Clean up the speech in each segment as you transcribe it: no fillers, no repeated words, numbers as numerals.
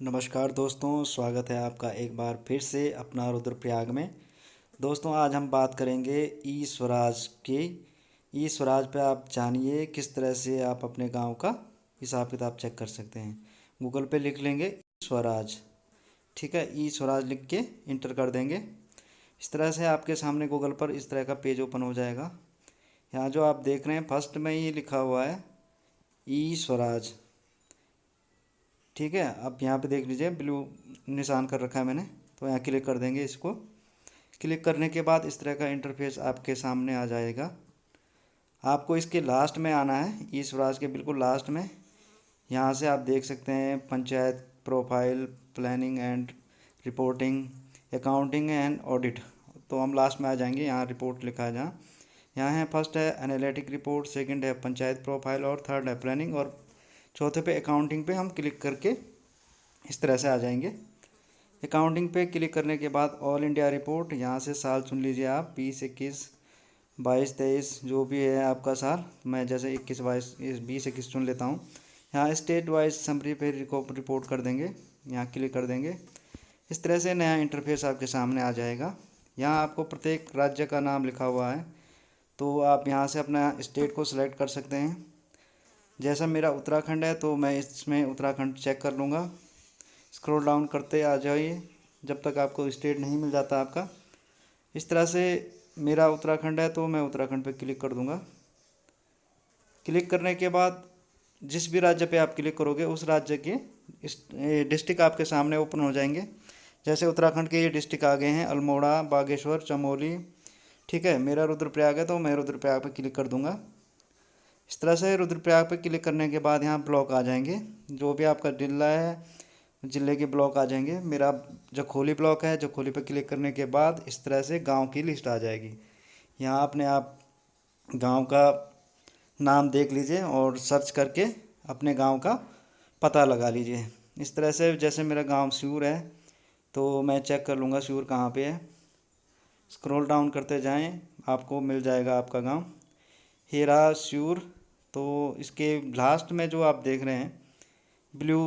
नमस्कार दोस्तों, स्वागत है आपका एक बार फिर से अपना रुद्रप्रयाग में। दोस्तों, आज हम बात करेंगे ई स्वराज की। ई स्वराज पे आप जानिए किस तरह से आप अपने गांव का हिसाब किताब चेक कर सकते हैं। गूगल पे लिख लेंगे ई स्वराज, ठीक है। ई स्वराज लिख के इंटर कर देंगे। इस तरह से आपके सामने गूगल पर इस तरह का पेज ओपन हो जाएगा। यहाँ जो आप देख रहे हैं फर्स्ट में ये लिखा हुआ है ई स्वराज, ठीक है। आप यहाँ पे देख लीजिए ब्लू निशान कर रखा है मैंने, तो यहाँ क्लिक कर देंगे। इसको क्लिक करने के बाद इस तरह का इंटरफेस आपके सामने आ जाएगा। आपको इसके लास्ट में आना है, ई स्वराज के बिल्कुल लास्ट में। यहाँ से आप देख सकते हैं panchayat profile, planning and reporting, accounting and audit. तो हम लास्ट में आ जाएंगे। यहाँ रिपोर्ट लिखा है, जहाँ यहाँ है फर्स्ट है एनालिटिक रिपोर्ट, सेकंड है पंचायत प्रोफाइल और थर्ड है प्लानिंग और चौथे पे अकाउंटिंग पे हम क्लिक करके इस तरह से आ जाएंगे। अकाउंटिंग पे क्लिक करने के बाद ऑल इंडिया रिपोर्ट, यहाँ से साल चुन लीजिए आप 20, 21, 22, 23 जो भी है आपका साल। मैं जैसे 21, 22, 20, 21 चुन लेता हूँ। यहाँ स्टेट वाइज समरी पे रिपोर्ट कर देंगे, यहाँ क्लिक कर देंगे। इस तरह से नया इंटरफेस आपके सामने आ जाएगा। यहाँ आपको प्रत्येक राज्य का नाम लिखा हुआ है, तो आप यहाँ से अपना स्टेट को सिलेक्ट कर सकते हैं। जैसा मेरा उत्तराखंड है तो मैं इसमें उत्तराखंड चेक कर लूँगा। स्क्रॉल डाउन करते आ जाइए जब तक आपको स्टेट नहीं मिल जाता आपका। इस तरह से मेरा उत्तराखंड है तो मैं उत्तराखंड पे क्लिक कर दूँगा। क्लिक करने के बाद जिस भी राज्य पे आप क्लिक करोगे उस राज्य के डिस्ट्रिक्ट आपके सामने ओपन हो जाएंगे। जैसे उत्तराखंड के ये डिस्ट्रिक्ट आ गए हैं अल्मोड़ा, बागेश्वर, चमोली, ठीक है। मेरा रुद्रप्रयाग है तो मैं रुद्रप्रयाग पे क्लिक कर दूँगा। इस तरह से रुद्रप्रयाग पे क्लिक करने के बाद यहाँ ब्लॉक आ जाएंगे, जो भी आपका जिला है जिले के ब्लॉक आ जाएंगे। मेरा जखोली ब्लॉक है, जखोली पे क्लिक करने के बाद इस तरह से गांव की लिस्ट आ जाएगी। यहाँ अपने आप गांव का नाम देख लीजिए और सर्च करके अपने गांव का पता लगा लीजिए। इस तरह से जैसे मेरा गांव सियूर है तो मैं चेक कर लूँगा सियूर कहाँ पे है। स्क्रॉल डाउन करते जाएं, आपको मिल जाएगा आपका गांव हेरा सियूर। तो इसके लास्ट में जो आप देख रहे हैं ब्लू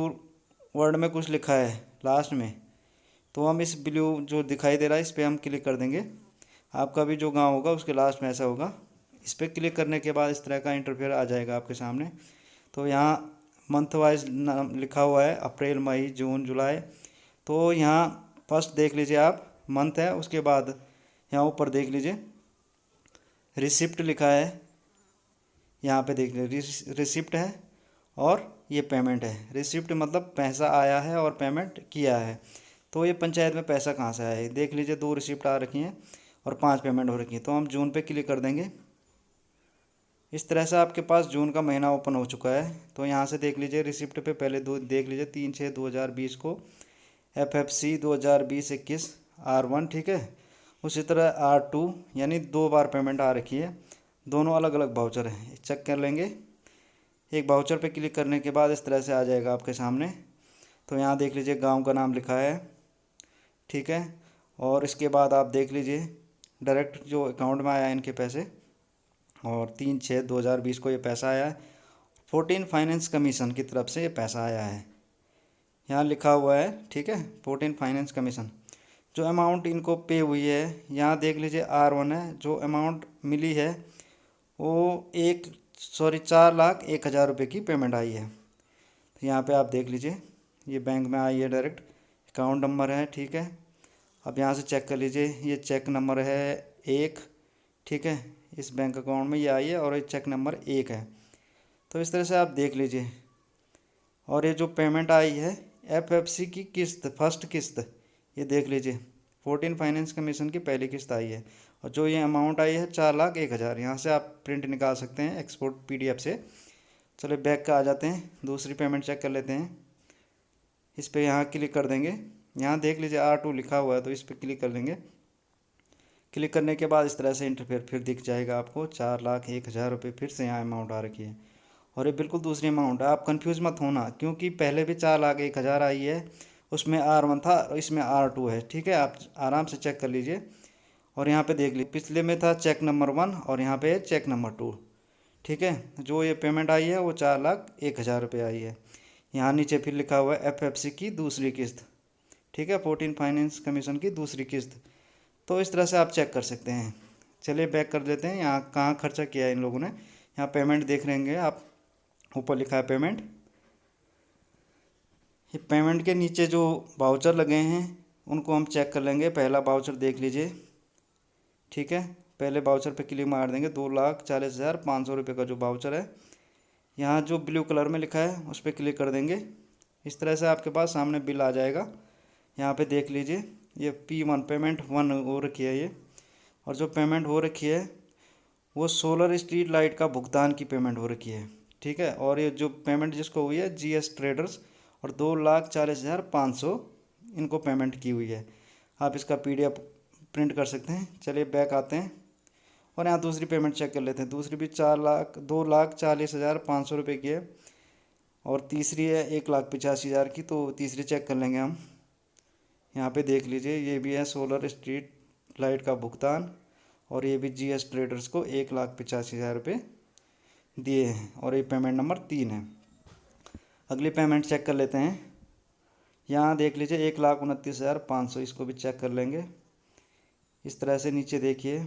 वर्ड में कुछ लिखा है लास्ट में, तो हम इस ब्लू जो दिखाई दे रहा है इस पर हम क्लिक कर देंगे। आपका भी जो गांव होगा उसके लास्ट में ऐसा होगा। इस पर क्लिक करने के बाद इस तरह का इंटरफेयर आ जाएगा आपके सामने। तो यहाँ मंथ वाइज नाम लिखा हुआ है, अप्रैल, मई, जून, जुलाई। तो यहाँ फर्स्ट देख लीजिए आप मंथ है, उसके बाद यहाँ ऊपर देख लीजिए रिसिप्ट लिखा है। यहाँ पे देख लीजिए रिसिप्ट है और ये पेमेंट है। रिसिप्ट मतलब पैसा आया है और पेमेंट किया है। तो ये पंचायत में पैसा कहाँ से आया है देख लीजिए, 2 रिसिप्ट आ रखी हैं और 5 पेमेंट हो रखी है। तो हम जून पे क्लिक कर देंगे। इस तरह से आपके पास जून का महीना ओपन हो चुका है। तो यहाँ से देख लीजिए रिसिप्ट पे पहले दो देख लीजिए 3/6/2020 को FFC 2020-21 R1, ठीक है। उसी तरह R2 यानी 2 बार पेमेंट आ रखी है, दोनों अलग अलग वाउचर हैं, चेक कर लेंगे। एक वाउचर पे क्लिक करने के बाद इस तरह से आ जाएगा आपके सामने। तो यहाँ देख लीजिए गांव का नाम लिखा है, ठीक है। और इसके बाद आप देख लीजिए डायरेक्ट जो अकाउंट में आया है इनके पैसे, और 3/6/2020 को ये पैसा आया है। 14 फाइनेंस कमीशन की तरफ से ये पैसा आया है, यहाँ लिखा हुआ है, ठीक है। 14 फाइनेंस कमीशन जो अमाउंट इनको पे हुई है, यहाँ देख लीजिए R1 है। जो अमाउंट मिली है वो 4,01,000 रुपये की पेमेंट आई है। तो यहाँ पे आप देख लीजिए ये बैंक में आई है, डायरेक्ट अकाउंट नंबर है, ठीक है। अब यहाँ से चेक कर लीजिए, ये चेक नंबर है 1, ठीक है। इस बैंक अकाउंट में ये आई है और ये चेक नंबर 1 है। तो इस तरह से आप देख लीजिए। और ये जो पेमेंट आई है FFC की किस्त, फर्स्ट किस्त, ये देख लीजिए 14 फाइनेंस कमीशन की पहली किस्त आई है। और जो ये अमाउंट आई है 4,01,000, यहाँ से आप प्रिंट निकाल सकते हैं एक्सपोर्ट PDF से। चलो बैक का आ जाते हैं, दूसरी पेमेंट चेक कर लेते हैं। इस पर यहाँ क्लिक कर देंगे। यहाँ देख लीजिए R2 लिखा हुआ है, तो इस पर क्लिक कर लेंगे। क्लिक करने के बाद इस तरह से इंटरफेयर फिर दिख जाएगा आपको 4,01,000 रुपये फिर से यहाँ अमाउंट आ रखी है। और ये बिल्कुल दूसरी अमाउंट है, आप कंफ्यूज मत होना, क्योंकि पहले भी 4,01,000 आई है, उसमें R1 था और इसमें R2 है, ठीक है। आप आराम से चेक कर लीजिए। और यहाँ पे देख लीजिए पिछले में था चेक नंबर 1 और यहाँ पे चेक नंबर 2, ठीक है। जो ये पेमेंट आई है वो 4,01,000 रुपये आई है। यहाँ नीचे फिर लिखा हुआ है FFC की दूसरी किस्त, ठीक है, 14 फाइनेंस कमीशन की दूसरी किस्त। तो इस तरह से आप चेक कर सकते हैं। चलिए बैक कर लेते हैं। यहाँ कहाँ खर्चा किया है इन लोगों ने, यहाँ पेमेंट देख रहेंगे आप, ऊपर लिखा है पेमेंट। ये पेमेंट के नीचे जो वाउचर लगे हैं उनको हम चेक कर लेंगे। पहला वाउचर देख लीजिए, ठीक है, पहले वाउचर पे क्लिक मार देंगे। 2,40,500 रुपये का जो वाउचर है, यहाँ जो ब्लू कलर में लिखा है उस पर क्लिक कर देंगे। इस तरह से आपके पास सामने बिल आ जाएगा। यहाँ पे देख लीजिए, ये P1 पेमेंट 1 हो रखी है ये, और जो पेमेंट हो रखी है वो सोलर स्ट्रीट लाइट का भुगतान की पेमेंट हो रखी है, ठीक है। और ये जो पेमेंट जिसको हुई है GS ट्रेडर्स, और 2,40,500 इनको पेमेंट की हुई है। आप इसका PDF प्रिंट कर सकते हैं। चलिए बैक आते हैं और यहाँ दूसरी पेमेंट चेक कर लेते हैं। दूसरी भी 2,40,500 रुपये की है, और तीसरी है 1,85,000 की। तो तीसरी चेक कर लेंगे हम। यहाँ पे देख लीजिए, ये भी है सोलर स्ट्रीट लाइट का भुगतान, और ये भी GS ट्रेडर्स को 1,85,000 रुपये दिए हैं, और ये पेमेंट नंबर 3 है। अगली पेमेंट चेक कर लेते हैं। यहाँ देख लीजिए 1,29,500, इसको भी चेक कर लेंगे। इस तरह से नीचे देखिए,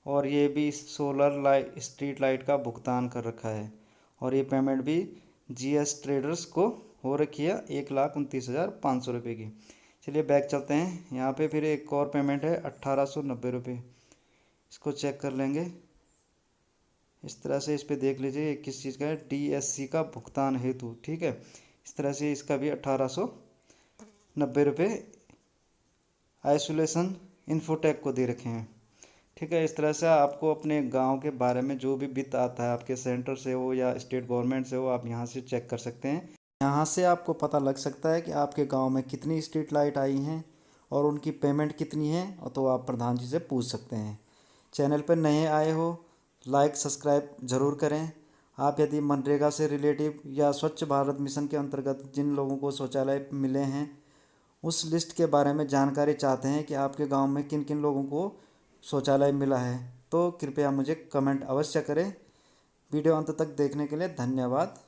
और ये भी सोलर लाइट स्ट्रीट लाइट का भुगतान कर रखा है, और ये पेमेंट भी GS ट्रेडर्स को हो रखी है 1,29,500 रुपये की। चलिए बैक चलते हैं। यहाँ पे फिर एक और पेमेंट है 1,890 रुपये, इसको चेक कर लेंगे। इस तरह से इस पे देख लीजिए किस चीज़ का है, DSC का भुगतान हेतु, ठीक है। इस तरह से इसका भी 1,890 रुपये आइसोलेशन इन्फोटेक को दे रखे हैं, ठीक है। इस तरह से आपको अपने गांव के बारे में जो भी वित्त आता है, आपके सेंटर से हो या स्टेट गवर्नमेंट से हो, आप यहां से चेक कर सकते हैं। यहां से आपको पता लग सकता है कि आपके गांव में कितनी स्ट्रीट लाइट आई हैं और उनकी पेमेंट कितनी है, और तो आप प्रधान जी से पूछ सकते हैं। चैनल पर नए आए हो, लाइक सब्सक्राइब ज़रूर करें। आप यदि मनरेगा से रिलेटिव या स्वच्छ भारत मिशन के अंतर्गत जिन लोगों को शौचालय मिले हैं उस लिस्ट के बारे में जानकारी चाहते हैं कि आपके गांव में किन किन लोगों को शौचालय मिला है, तो कृपया मुझे कमेंट अवश्य करें। वीडियो अंत तक देखने के लिए धन्यवाद।